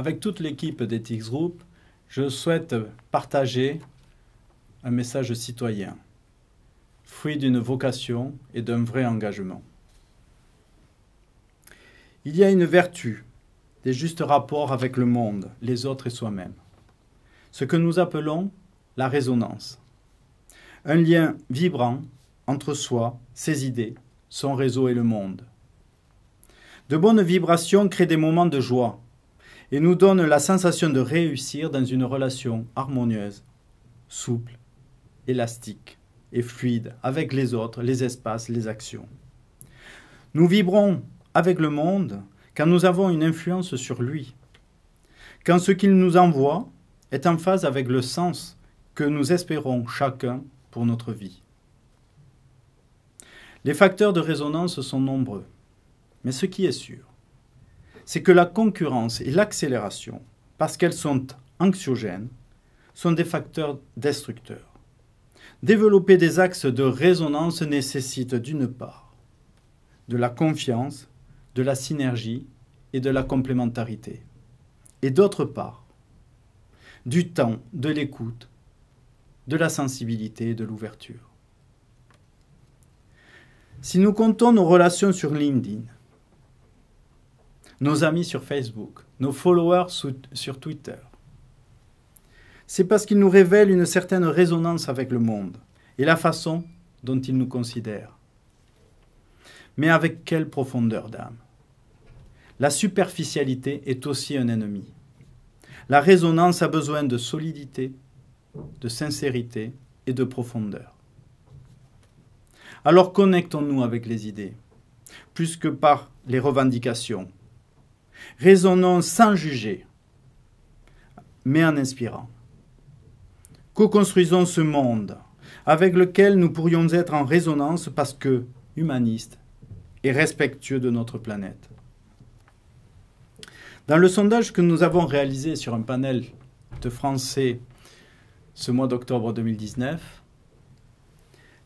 avec toute l'équipe d'Ethics Group, je souhaite partager un message citoyen, fruit d'une vocation et d'un vrai engagement. Il y a une vertu des justes rapports avec le monde, les autres et soi-même. Ce que nous appelons la résonance. Un lien vibrant entre soi, ses idées, son réseau et le monde. De bonnes vibrations créent des moments de joie et nous donnent la sensation de réussir dans une relation harmonieuse, souple, élastique et fluide avec les autres, les espaces, les actions. Nous vibrons avec le monde quand nous avons une influence sur lui, quand ce qu'il nous envoie est en phase avec le sens que nous espérons chacun pour notre vie. Les facteurs de résonance sont nombreux, mais ce qui est sûr, c'est que la concurrence et l'accélération, parce qu'elles sont anxiogènes, sont des facteurs destructeurs. Développer des axes de résonance nécessite d'une part de la confiance, de la synergie et de la complémentarité, et d'autre part du temps, de l'écoute, de la sensibilité et de l'ouverture. Si nous comptons nos relations sur LinkedIn, nos amis sur Facebook, nos followers sur Twitter, c'est parce qu'ils nous révèlent une certaine résonance avec le monde et la façon dont ils nous considèrent. Mais avec quelle profondeur d'âme? La superficialité est aussi un ennemi. La résonance a besoin de solidité, de sincérité et de profondeur. Alors connectons-nous avec les idées, plus que par les revendications. Raisonnons sans juger, mais en inspirant. Co-construisons ce monde avec lequel nous pourrions être en résonance parce que humaniste et respectueux de notre planète. Dans le sondage que nous avons réalisé sur un panel de Français ce mois d'octobre 2019,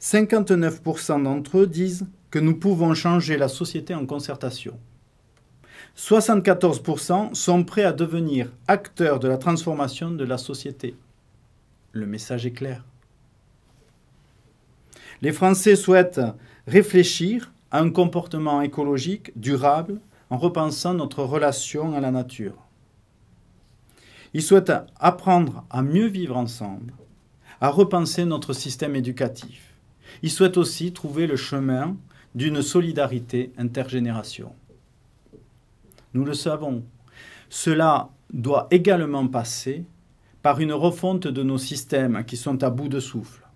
59% d'entre eux disent que nous pouvons changer la société en concertation. 74% sont prêts à devenir acteurs de la transformation de la société. Le message est clair. Les Français souhaitent réfléchir à un comportement écologique durable en repensant notre relation à la nature. Ils souhaitent apprendre à mieux vivre ensemble, à repenser notre système éducatif. Ils souhaitent aussi trouver le chemin d'une solidarité intergénération. Nous le savons, cela doit également passer par une refonte de nos systèmes qui sont à bout de souffle.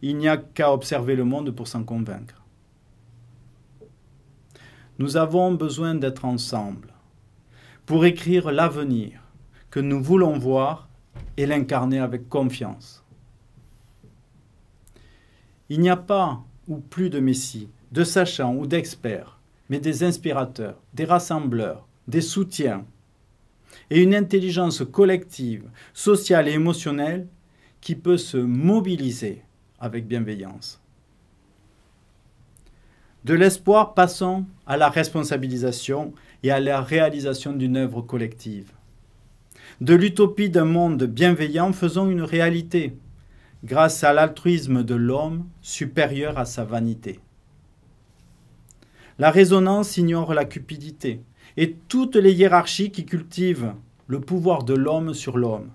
Il n'y a qu'à observer le monde pour s'en convaincre. Nous avons besoin d'être ensemble pour écrire l'avenir que nous voulons voir et l'incarner avec confiance. Il n'y a pas ou plus de messies, de sachants ou d'experts, mais des inspirateurs, des rassembleurs, des soutiens et une intelligence collective, sociale et émotionnelle qui peut se mobiliser avec bienveillance. De l'espoir, passons à la responsabilisation et à la réalisation d'une œuvre collective. De l'utopie d'un monde bienveillant, faisons une réalité, grâce à l'altruisme de l'homme supérieur à sa vanité. La résonance ignore la cupidité et toutes les hiérarchies qui cultivent le pouvoir de l'homme sur l'homme.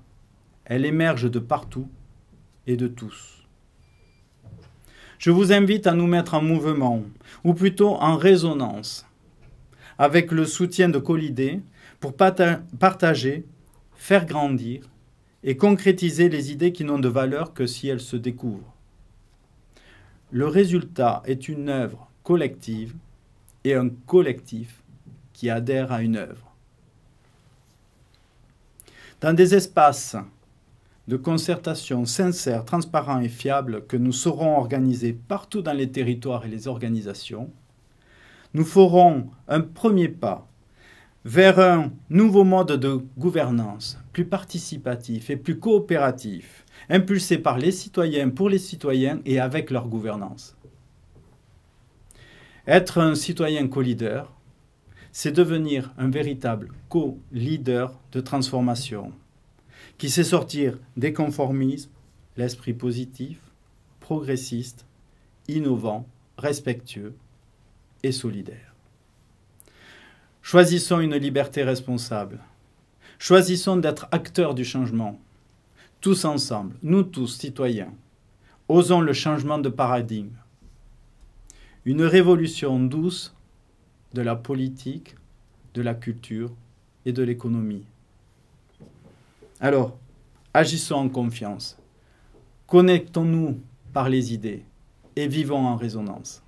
Elle émerge de partout et de tous. Je vous invite à nous mettre en mouvement, ou plutôt en résonance, avec le soutien de Colidé pour partager, faire grandir et concrétiser les idées qui n'ont de valeur que si elles se découvrent. Le résultat est une œuvre collective et un collectif qui adhère à une œuvre. Dans des espaces de concertation sincère, transparent et fiable que nous saurons organiser partout dans les territoires et les organisations, nous ferons un premier pas vers un nouveau mode de gouvernance plus participatif et plus coopératif, impulsé par les citoyens, pour les citoyens et avec leur gouvernance. Être un citoyen co-leader, c'est devenir un véritable co-leader de transformation, qui sait sortir des conformismes, l'esprit positif, progressiste, innovant, respectueux et solidaire. Choisissons une liberté responsable. Choisissons d'être acteurs du changement. Tous ensemble, nous tous, citoyens, osons le changement de paradigme. Une révolution douce de la politique, de la culture et de l'économie. Alors, agissons en confiance. Connectons-nous par les idées et vivons en résonance.